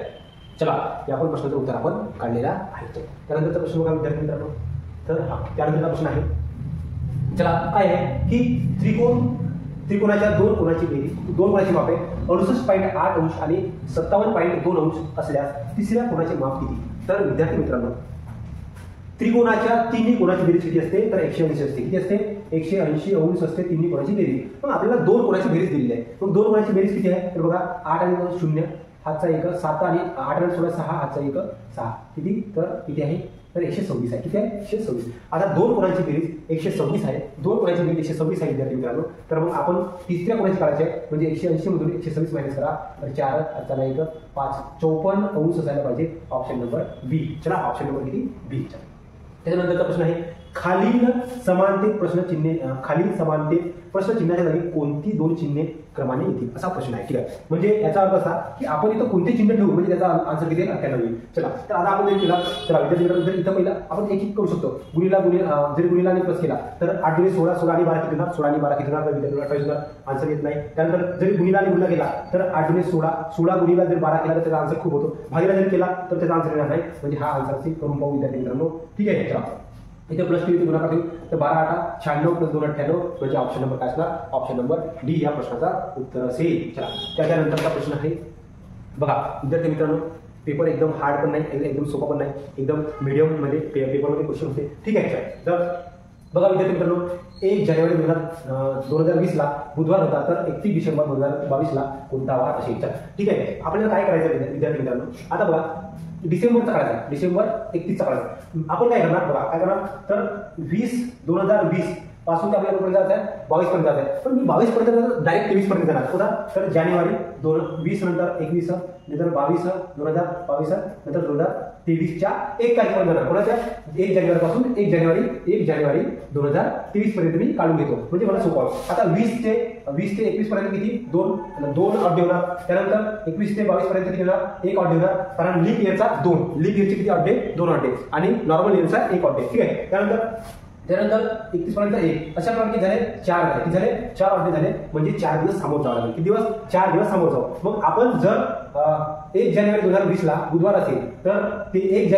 चला या आपण प्रश्नाचं उत्तर आपण काढलेला आहे. त्यानंतरचा प्रश्न बघा विद्यार्थी मित्रांनो तर हा त्यानंतरचा प्रश्न आहे. चला काय आहे की त्रिकोणाच्या दोन कोणाची बेरीज दोन कोणाची मापे 68.8 अंश आणि 57.2 अंश असल्यास तिसऱ्या कोणाचे माप किती. तर विद्यार्थी मित्रांनो त्रिकोणाच्या तिन्ही कोणाची बेरीज किती असते तर 180 असते. किती असते 180 अंश असते तिन्ही कोणाची बेरीज. मग आपल्याला दोन कोणाची बेरीज दिलेली आहे. मग दोन कोणाची बेरीज किती आहे तर बघा 8 आणि 2 0 हातचा 1 7 आणि 8 आणि 16 6 हातचा 1 6 किती तर किती आहे तर 126 आहे. किती आहे 126. आता दोन कोणाची बेरीज 126 आहे. दोन कोणाची बेरीज 126 आहे विद्यार्थी मित्रांनो. तर मग आपण तिसऱ्या कोणाची काढायची आहे म्हणजे 180 मधून 126 मायनस करा तर 4 हातचा 1 5 54 अंश असायला पाहिजे. ऑप्शन नंबर बी. चला ऑप्शन नंबर किती बी. त्याच्यानंतरचा प्रश्न आहे खालील समानते प्रश्न चिन्हाच्या जागी कोणती दोन चिन्हे क्रमाने येतील असा प्रश्न आहे. ठीक आहे म्हणजे याचा अर्थ असा की आपण इथं कोणते चिन्ह ठेवू म्हणजे त्याचा आन्सर किती 98 येईल. चला तर आता आपण जर केला चला विद्यार्थी जर इथं पहिला आपण एक करू शकतो गुणिला जरी गुणिला आणि प्लस केला तर 8 × 16 16 आणि 12 किती होणार 16 आणि 12 किती होणार तर विद्यार्थी 28 होणार. आन्सर येत नाही. त्यानंतर जरी गुणिला आणि गुणिला केला तर 8 × 16 16 गुणिला जर 12 केला तर त्याचा आन्सर खूप होतो. भागीला जरी केला तर त्याचा आन्सर येणार नाही. म्हणजे हा आन्सर करून पाहू विद्यार्थी मित्रांनो. ठीक आहे चला इथे प्लस 2 इथे गुणाकार देऊ तर 12 8 96 + 2 98 म्हणजे ऑप्शन नंबर काय असणार ऑप्शन नंबर डी या प्रश्नाचा उत्तर असेल. चला त्याच्यानंतरचा प्रश्न आहे बघा विद्यार्थी मित्रांनो पेपर एकदम हार्ड पण नाही एकदम सोपा पण नाही एकदम मीडियम मध्ये पेपरमध्ये क्वेश्चन होते. ठीक आहे तर बघा विद्यार्थी मित्रांनो 1 जानेवारी 2020 ला बुधवार होता तर 31 डिसेंबर 2022 ला कोणता वार असेल. ठीक आहे आपल्याला काय करायचं विद्यार्थी मित्रांनो आता बघा डिसेंबरचा काढायचा डिसेंबर 31चा काढायचा. आपण काय करणार बघा काय करणार तर 2020 पासून ते आपल्याला पर्यंत जायचं आहे 22 पर्यंत जायचं आहे. पण मी 22 पर्यंत डायरेक्ट 23 पर्यंत जाणार कुठं तर जानेवारी 20 नंतर 21 नंतर 22/2022 नंतर 2023च्या 1 तारखेपर्यंत जाणार. कोणाच्या 1 जानेवारीपासून 1 जानेवारी 2023 पर्यंत मी काढून घेतो, म्हणजे मला सोपं आहे. आता 20 ते 21 पर्यंत किती दोन ऑड होणार. त्यानंतर 21 ते 22 पर्यंत किती होणार, 1 ऑड होणार. कारण लीप इयरचा 2, लीप इयरचे किती ऑड डे, 2 ऑड डे आणि नॉर्मल इयरचा 1 ऑड डे. ठीक आहे. त्यानंतर 31 पर्यंत 1 अशा प्रकारे झाले 4 झाले. किती झाले, 4 ऑड डे झाले. म्हणजे 4 दिवस समोर जावं लागेल. किती दिवस, 4 दिवस समोर जाऊ. मग आपण जर 1 जानेवारी 2020 ला बुधवार असेल तर ते 1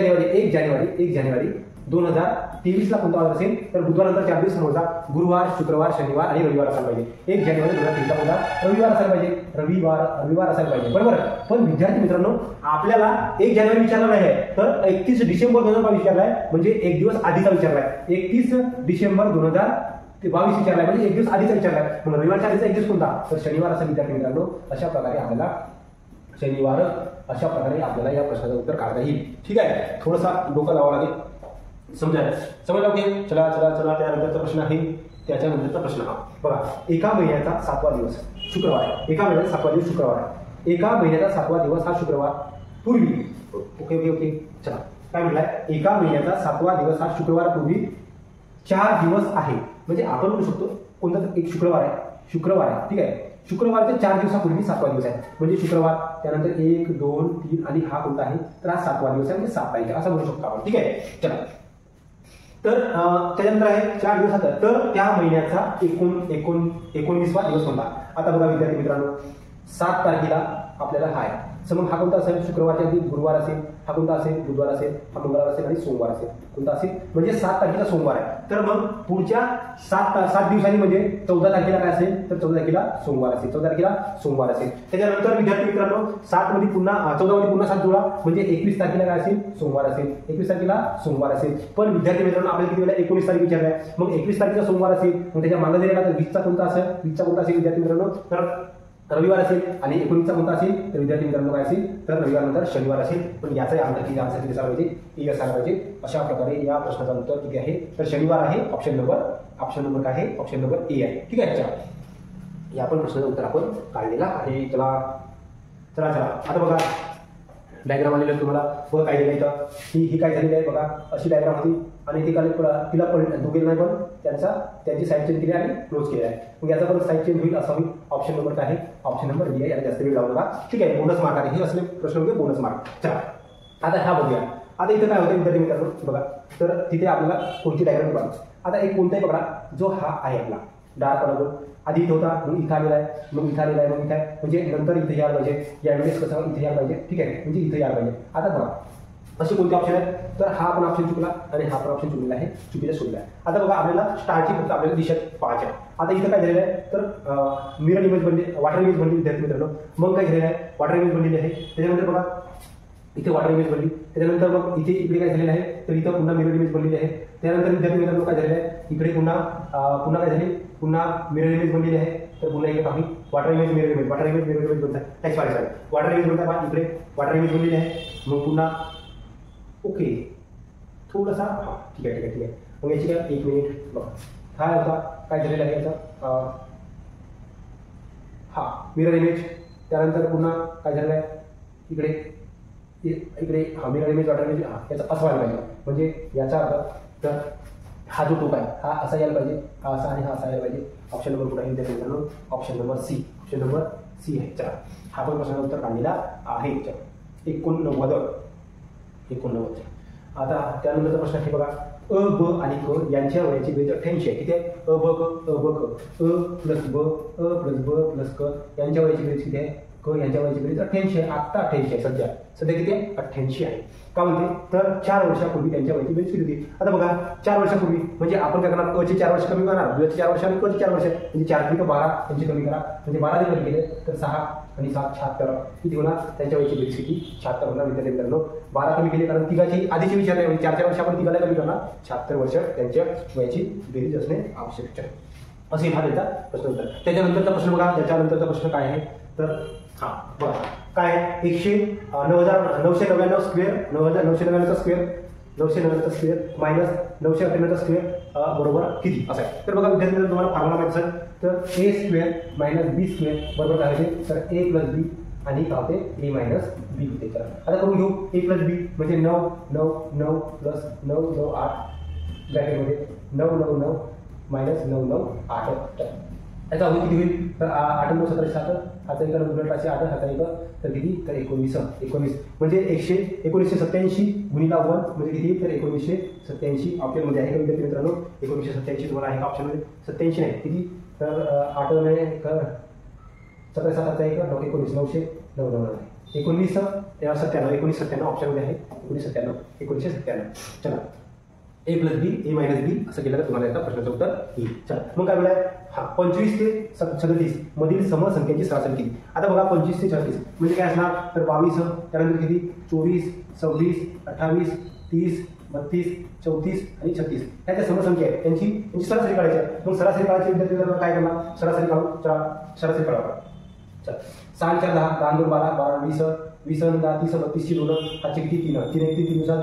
जानेवारी 2023 ला कोणता वार असेल तर बुधवारनंतर 4 दिवस समोर जा. गुरुवार, शुक्रवार, शनिवार आणि रविवार असायला पाहिजे. 1 जानेवारी 2023 ला कोणता रविवार असायला पाहिजे, रविवार असायला पाहिजे. बरोबर. पण विद्यार्थी मित्रांनो, आपल्याला 1 जानेवारी विचारला नाही तर 31 डिसेंबर 2022 विचारलाय, म्हणजे 1 दिवस आधीचा विचारलाय. 31 डिसेंबर 2022 विचारलाय, म्हणजे 1 दिवस आधीचा विचारलाय. मग रविवारच्या आधीचा 1 दिवस कोणता तर शनिवार असा. विद्यार्थी मित्रांनो, अशा प्रकारे आपल्याला या प्रश्नाचं उत्तर काढता येईल. ठीक आहे. थोडासा डोकं लावावं लागेल. समजलं ओके. चला. त्यानंतरचा प्रश्न आहे, त्याच्यानंतरचा प्रश्न हा बघा. एका महिन्याचा 7वा दिवस शुक्रवार आहे. एका महिन्याचा 7वा दिवस शुक्रवार आहे. एका महिन्याचा 7वा दिवस हा शुक्रवार पूर्वी. ओके. चला, काय म्हटलंय, एका महिन्याचा 7वा दिवस हा शुक्रवार पूर्वी 4 दिवस आहे. म्हणजे आपण म्हणू शकतो कोणता तर एक शुक्रवार आहे. ठीक आहे. शुक्रवारच्या 4 दिवसापूर्वी 7वा दिवस आहे. म्हणजे शुक्रवार, त्यानंतर 1, 2, 3 आणि हा कोणता आहे तर हा 7वा दिवस आहे, म्हणजे 7 तारीख असं म्हणू शकतो आपण. ठीक आहे. चला, तर त्याच्यानंतर आहे 4 दिवसात तर त्या महिन्याचा 19वा दिवस कोणता. आता बघा विद्यार्थी मित्रांनो, 7 तारखेला आपल्याला हा आहे. मग हा कोणता असेल, शुक्रवारच्या आधी गुरुवार असेल, हा कोणता असेल बुधवार असेल, हा मंगळवार असेल आणि सोमवार असेल. कोणता असेल म्हणजे 7 तारखेला सोमवार आहे. तर मग पुढच्या 7 दिवसांनी म्हणजे 14 तारखेला काय असेल तर 14 तारखेला सोमवार असेल. त्याच्यानंतर विद्यार्थी मित्रांनो, 7 मध्ये पुन्हा 14 मध्ये पुन्हा 7 जोडा, म्हणजे 21 तारखेला काय असेल सोमवार असेल. पण विद्यार्थी मित्रांनो, आपल्याला किती वेळा 19 तारीख विचारलाय. मग 21 तारखेला सोमवार असेल, मग त्याच्या मागे दिलेला तर 20चा कोणता असेल विद्यार्थी मित्रांनो तर रविवार असेल. आणि 19चा कोणता असेल तर विद्यार्थी मित्रांनो काय असेल तर रविवार नंतर शनिवार असेल. पण याचाही आन्सर किती असायला पाहिजे. अशा प्रकारे या प्रश्नाचं उत्तर किती आहे तर शनिवार आहे. ऑप्शन नंबर काय आहे, ऑप्शन नंबर ए आहे. ठीक आहे. या पण प्रश्नाचं उत्तर आपण काढलेला आहे. चला. आता बघा डायग्राम आलेलं तुम्हाला बघा काय दिलं इथं. ही काय झालेली आहे बघा, अशी डायग्राम होती आणि ती तिला दोघेल नाही, पण त्यांची साईड चेंज केली आणि क्लोज केली आहे. मग याचा पण साईड चेंज होईल असा होईल. ऑप्शन नंबर काय आहे, ऑप्शन नंबर बी आहे. याला जास्त वेळ लावू नका. ठीक आहे. बोनस मार्क आहे, हे असले प्रश्न म्हणजे बोनस मार्क. चला, आता हा बघूया. आता इथं काय होतं विद्यार्थी मित्रांनो बघा, तर तिथे आपल्याला कोणती डायग्राम बघा. आता एक कोणताही पकडा, जो हा आहे आपला डार्क कलर, आधी इथं होता, मग इथं आलेला आहे, मग इथं आहे, म्हणजे नंतर इथे यायला पाहिजे. यावेळेस कसं इथे यायला पाहिजे. ठीक आहे, म्हणजे इथे यायला पाहिजे. आता बघा असे कोणते ऑप्शन आहेत तर हा पण ऑप्शन चुकला आणि हा पण ऑप्शन चुकलेला आहे, चुकीचा शोधला आहे. आता बघा आपल्याला स्टारची फक्त आपल्याला दिशा पाहायची आहे. आता इथं काय झालेलं आहे तर मिरर इमेज बनली, वॉटर इमेज बनली विद्यार्थी मित्रांनो. मग काय झालेलं आहे, वॉटर इमेज बनलेली आहे. त्याच्यानंतर बघा इथे वॉटर इमेज बनली. त्याच्यानंतर मग इकडे काय झालेलं आहे तर इथं पुन्हा मिरर इमेज बनलेली आहे. त्यानंतर विद्यार्थी मित्रांनो काय झालेलं आहे, इकडे पुन्हा काय झाले, पुन्हा मिरर इमेज बनलेली आहे. तर पुन्हा इकडे काही वॉटर इमेज मिरर इमेज बनतात. सॉरी वॉटर इमेज बनतात. इकडे वॉटर इमेज बनलेली आहे. मग पुन्हा ओके थोडासा ठीक आहे. मग याची काय 1 मिनिट बघा, हा होता काय झालेलं आहे याचा हा मिरर इमेज. त्यानंतर पुन्हा काय झालेलं आहे इकडे हा मिरर इमेज वॉटर इमेज याचा असं व्हायला पाहिजे. म्हणजे याचा अर्थ तर हा जो टोक आहे हा असा यायला पाहिजे, हा असा आणि हा असा यायला पाहिजे. ऑप्शन नंबर कुठे आहे मित्रांनो, ऑप्शन नंबर सी आहे. चला, हा पण प्रश्नाचं उत्तर काढलेला आहे. 89. आता त्यानंतरचा प्रश्न आहे बघा, अ ब आणि क यांच्या वयाची बेरीज 88 आहे. किती आहे, अ ब क प्लस क यांच्या वयाची बेरीज किती आहे, क यांच्या वयाची बेरीज 88 आहे. आत्ता 88 आहे. सध्या किती आहे 88 आहे. का म्हणते तर 4 वर्षापूर्वी त्यांच्या वयाची बेरीज किती होती. आता बघा 4 वर्षापूर्वी म्हणजे आपण काय करणार, अ चे 4 वर्ष कमी करणार, ब चे 4 वर्ष आणि क चे 4 वर्ष, म्हणजे 4 × 12 त्यांचे कमी करा. म्हणजे 12 जर कमी केले तर 6 आणि 7 76 किती होणार, त्यांच्या वयाची बेरीज किती 76 होणार. विद्यार्थी मित्रांनो 12 कमी केले कारण तिघाची आधीची विचार नाही, 4 वर्ष आपण तिघाला कमी करणार, 76 वर्ष त्यांच्या वयाची बेरीज असणे आवश्यक आहे. असे हा त्याचा प्रश्न उत्तर. त्याच्यानंतरचा प्रश्न बघा, त्याच्यानंतरचा प्रश्न काय आहे तर हा बघा काय आहे, 999 स्क्वेअर 999चा स्क्वेअर मायनस 998चा स्क्वेअर बरोबर किती असं आहे. तर बघा विद्यार्थी तुम्हाला फॉर्म्युला माहिती असेल तर ए स्क्वेअर मायनस बी स्क्वेअर बरोबर काय आहे तर ए प्लस बी आणि काय होते ए मायनस बी होते. चला आता करून घेऊ. ए प्लस बी म्हणजे 9 9 9 प्लस 9 9 8 ब्रॅकेटमध्ये 9 9 9 मायनस 9 9 8. याचा अवधी किती होईल तर 8 9 17 7 हाचा एक उलट राशी 8 हाचा एक तर किती तर 19 म्हणजे 1987 गुणिला 1 म्हणजे किती तर 1987 ऑप्शनमध्ये आहे. विद्यार्थी मित्रांनो 1987 तुम्हाला आहे का ऑप्शनमध्ये 87 नाही किती तर 8 नाही 17 7 एक 9 19 999 1997 ऑप्शनमध्ये आहे 1997. चला ए प्लस बी ए मायनस बी असं केलं तर तुम्हाला याचा प्रश्नाचं उत्तर येईल. चला मग काय बोलाय हा 25 ते 37 मधील समसंख्यांची सरासरी किती. आता बघा 25 ते 36 म्हणजे काय असणार तर 22 त्यानंतर किती 24 26 28 30 32 34 आणि 36 ह्या ज्या समसंख्या आहेत त्यांची सरासरी काढायची आहे. मग सरासरी काढायची विद्यार्थी काय करणार सरासरी काढू सरासरी काढा. चला 6 4 10 10 2 12 12 20 20 10 30 32 2 हाची किती 3 3 1 3 3 3 3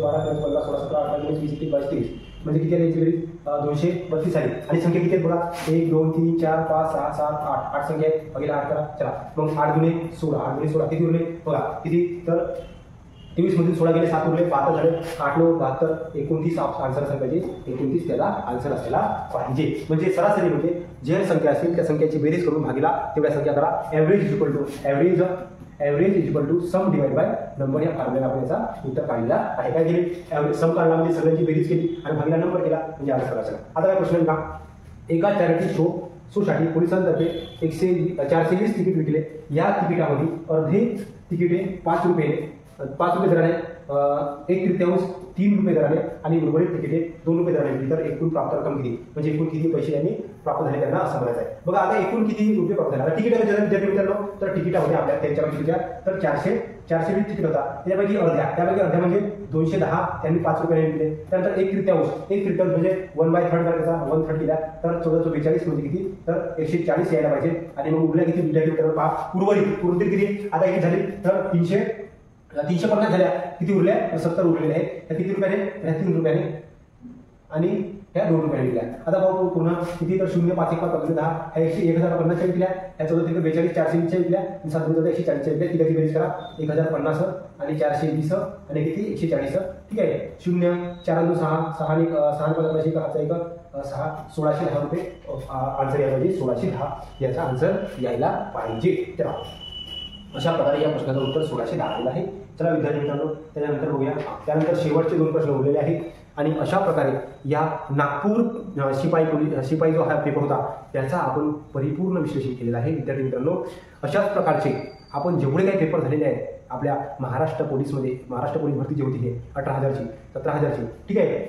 12 15 16 17 18 19 20 21 22 23 म्हणजे किती आली याची बेरीज 232 आली. आणि संख्या किती आहेत बघा 1 2 3 4 5 6 7 8 8 संख्या आहेत बघा 8 करा. चला मग 8 गुणे 16 किती उरले बघा किती तर 23 मधून 16 गेले 7 उरले 5 झाले 8 9 72 29 आन्सर असायला पाहिजे 29 त्याला आन्सर असायला पाहिजे. म्हणजे सरासरी म्हणजे जे संख्या असतील त्या संख्याची बेरीज करून भागीला तेवढ्या संख्या करा. Average is equal to sum divide by number या फॉर्म्युला आपण याचा उत्तर काढलेला आहे. काय केले ॲव्हरेज सम काढला म्हणजे सगळ्यांची बेरीज केली आणि भागीला नंबर केला म्हणजे आन्सर असेल. आता काय प्रश्न का एका चॅरिटी शोसाठी पोलिसांतर्फे 420 तिकीट विकले. या तिकिटामध्ये अर्धे तिकिटे 5 रुपये दराने 1/3 3 रुपये दराने आणि उर्वरित तिकिटे 2 रुपये दराने विकली तर एकूण प्राप्त रक्कम किती म्हणजे एकूण किती पैसे यांनी प्राप्त झाले त्यांना असं म्हणायचं आहे. बघा आता एकूण किती रुपये प्राप्त झाले. आता तिकिटाच्या विद्यार्थी मित्रांनो तर तिकिटामध्ये आपल्या त्यांच्याकडे किती तर 420 तिकीट होता त्यापैकी अर्ध्या म्हणजे 210 त्यांनी 5 रुपयाने विकले. त्यानंतर 1/3 म्हणजे 1/3 करायचा 1/3 केला तर 1442 म्हणजे किती तर 140 यायला पाहिजे. आणि मग उरल्या किती विद्यार्थी मित्रांनो पहा उर्वरित किती आता एक झाली तर 350 झाल्या किती उरल्या 70 उरलेले आहेत. त्या किती रुपयाने त्या 3 रुपयाने आणि त्या 2 रुपयाने विकल्या. आता भाऊ पूर्ण किती तर 0 5 1 5 10 ह्या 1050 विकल्या ह्या 42 420 विकल्या 7 140 विकल्या. तिघाची बेरीज करा 1050 आणि 420 आणि किती 140 ठीक आहे. 0 4 2 6 6 5 हाचा एक 6 1610 रुपये आन्सर यायला पाहिजे 1610 याचा आन्सर यायला पाहिजे. तर अशा प्रकारे या प्रश्नाचं उत्तर 1610 आलेलं आहे. चला विद्यार्थी मित्रांनो त्यानंतर बघूया. त्यानंतर शेवटचे 2 प्रश्न उरलेले आहेत आणि अशा प्रकारे या नागपूर शिपाई जो हा पेपर होता त्याचा आपण परिपूर्ण विश्लेषण केलेलं आहे. विद्यार्थी मित्रांनो अशाच प्रकारचे आपण जेवढे काही पेपर झालेले आहेत आपल्या महाराष्ट्र पोलीस भरती जी होती हे 18,000ची 17,000ची ठीक आहे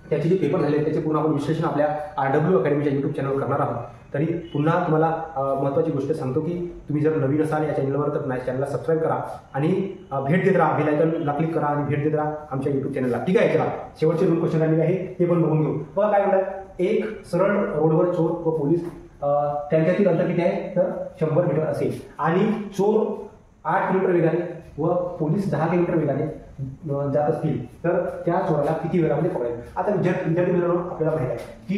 त्याचे जे पेपर झाले त्याचे पूर्ण आपण विश्लेषण आपल्या RW अकॅडमीच्या YouTube चॅनलवर करणार आहोत. तरी पुन्हा तुम्हाला महत्त्वाची गोष्ट सांगतो की तुम्ही जर नवीन असाल या चॅनलवर तर चॅनलला सबस्क्राईब करा आणि भेट देत राहा. बेल आयकॉनला क्लिक करा आणि भेट देत राहा आमच्या YouTube चॅनलला. ठीक आहे. चला शेवटचे 2 क्वेश्चन आलेले आहे ते पण बघून घेऊ. बघा काय म्हणतात एक सरळ रोडवर चोर व पोलीस त्यांच्यातील अंतर किती आहे तर 100 मीटर असेल आणि चोर 8 किलोमीटर वेगाने व पोलीस 10 किलोमीटर वेगाने जात असतील तर त्या चोराला किती वेळामध्ये पकडेल. आता विद्यार्थी मित्रांनो आपल्याला माहित आहे की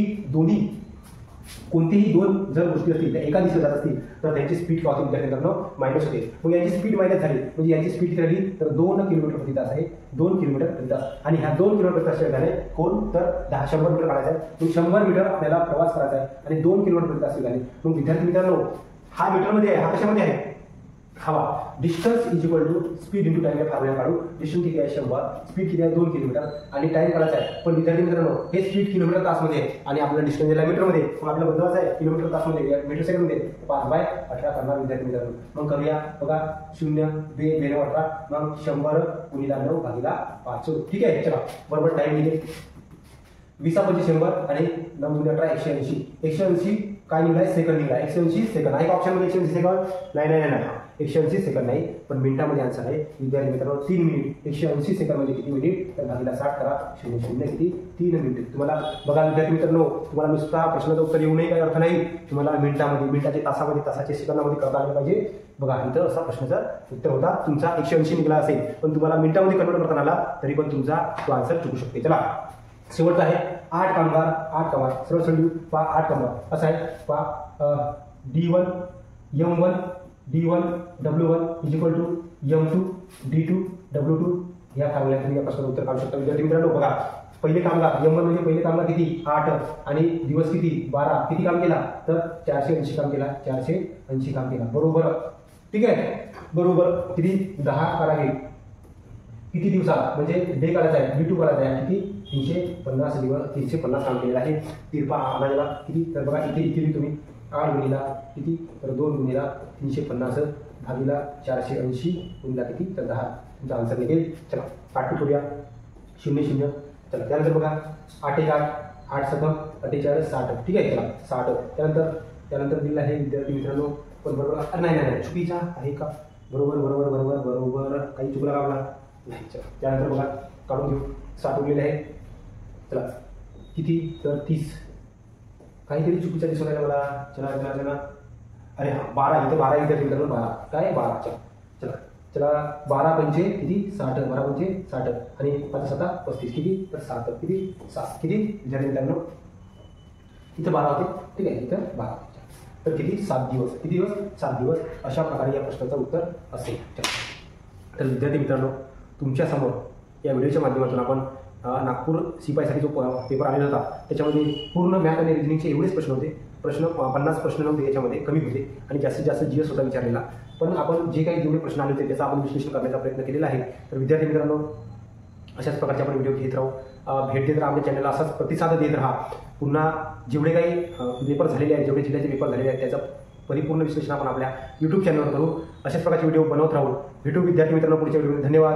कोणतेही 2 जर गोष्टी असतील त्या एका दिशेला जात असतील तर त्यांची स्पीड काय होते विद्यार्थी मित्रांनो मायनस होते. मग यांची स्पीड मायनस झाली म्हणजे यांची स्पीड किती राहिली तर 2 किलोमीटर प्रति तास आहे 2 किलोमीटर प्रति तास. आणि ह्या 2 किलोमीटर प्रति तास वेगाने कोण तर 100 मीटर काढायचा आहे. मग 100 मीटर आपल्याला प्रवास करायचा आहे आणि 2 किलोमीटर प्रति तास वेगाने. मग विद्यार्थी मित्रांनो हा मीटरमध्ये आहे हा कशामध्ये आहे हवा. Distance is equal to speed into time या फॉर्म्युला काढू. डिस्टन्स किती आहे 100 स्पीड किती आहे 2 किलोमीटर आणि टाइम काढायचा आहे. पण विद्यार्थी मित्रांनो हे स्पीड किलोमीटर तासमध्ये आहे आणि आपल्याला डिस्टन्स दिला मीटरमध्ये मग आपल्याला बदलायचं आहे किलोमीटर तासमध्ये मीटर सेकंडमध्ये 5/18 करणार विद्यार्थी मित्रांनो. मग करूया बघा 0 2 18 मग 100 गुणिला 9 भागिला 5 ठीक आहे. चला बरोबर टाइम दिले 20 5 100 आणि 9 गुणिले 18 180 काय निघाला सेकंड निघाला 180 सेकंड आहे. ऑप्शनमध्ये 180 सेकंड नाही 180 सेकंड नाही पण मिनिटामध्ये आन्सर आहे विद्यार्थी मित्रांनो 3 मिनिट. 180 सेकंड म्हणजे किती मिनिट तर भागीला 60 करा 0 किती 3 मिनिट. तुम्हाला बघा विद्यार्थी मित्रांनो तुम्हाला नुसता प्रश्नाचं उत्तर येऊ नये काही अर्थ नाही. तुम्हाला मिनिटाचे तासामध्ये तासाचे सेकंदामध्ये करता आलं पाहिजे. बघा इथं असा प्रश्नाचा उत्तर होता तुमचा 180 निघाला असेल पण तुम्हाला मिनिटामध्ये कन्वर्ट करता आला तरी पण तुमचा तो आन्सर चुकू शकते. चला शेवटचा आहे 8 कामगार सरळ 8 कामगार असा आहे D1 M1 D1 W1 is equal to M2 D2 W2 या फॉर्म्युला तुम्ही या प्रश्नाचं उत्तर काढू शकता. विद्यार्थी मित्रांनो बघा, पहिले कामगार M1 म्हणजे पहिले कामगार किती 8 आणि दिवस किती 12, किती काम केला तर 480 काम केला, 480 काम केला बरोबर. ठीक आहे, बरोबर किती 10 कारागीर किती दिवसात म्हणजे डे काढायचा आहे, D2 काढायचा आहे किती 350 दिवस 350 काम केलेलं आहे. तिरपा आणायला किती तर बघा इथे तुम्ही 8 गुणिला किती तर 2 गुणिला 350 भागीला 480 गुणिला किती तर 10 तुमचा आन्सर निघेल. चला काटू करूया 0 0. चला त्यानंतर बघा 8 1 8 8 7 48 60. ठीक आहे, चला 60. त्यानंतर दिलेलं आहे विद्यार्थी मित्रांनो पण बरोबर नाही चुकीचा आहे का बरोबर बरोबर बरोबर बरोबर काही चुकला का आपला नाही. चला त्यानंतर बघा काढून घेऊ 60 उरलेले आहे. चला किती तर 30 काहीतरी चुकीचा दिसून राहिला मला. चला चला चला अरे हां 12 इथे 12 विद्यार्थी मित्रांनो 12 काय 12. चला चला 12 पंचे किती 60 12 पंचे 60 आणि 5 7 35 किती तर 7 किती 7 किती विद्यार्थी मित्रांनो इथं 12 होते. ठीक आहे, इथं 12 तर किती 7 दिवस. किती दिवस 7 दिवस. अशा प्रकारे या प्रश्नाचं उत्तर असेल. तर विद्यार्थी मित्रांनो तुमच्यासमोर या व्हिडिओच्या माध्यमातून आपण नागपूर सिपाईसाठी जो पेपर आलेला होता त्याच्यामध्ये पूर्ण मॅथ आणि रिजनिंगचे एवढेच प्रश्न होते. 50 प्रश्न नव्हते, याच्यामध्ये कमी होते आणि जास्तीत जास्त GS होता विचारलेला. पण आपण जे काही जेवढे प्रश्न आले होते त्याचा आपण विश्लेषण करण्याचा प्रयत्न केलेला आहे. तर विद्यार्थी मित्रांनो अशाच प्रकारचे आपण व्हिडिओ घेत राहू, भेट देत राहा आपल्या चॅनलला, असाच प्रतिसाद देत राहा. पुन्हा जेवढे काही पेपर झालेले आहेत, जेवढे जिल्ह्याचे पेपर झालेले आहेत त्याचं परिपूर्ण विश्लेषण आपण आपल्या YouTube चॅनलवर करू. अशाच प्रकारचे व्हिडिओ बनवत राहू. भेटू विद्यार्थी मित्रांनो पुढच्या व्हिडिओमध्ये. धन्यवाद.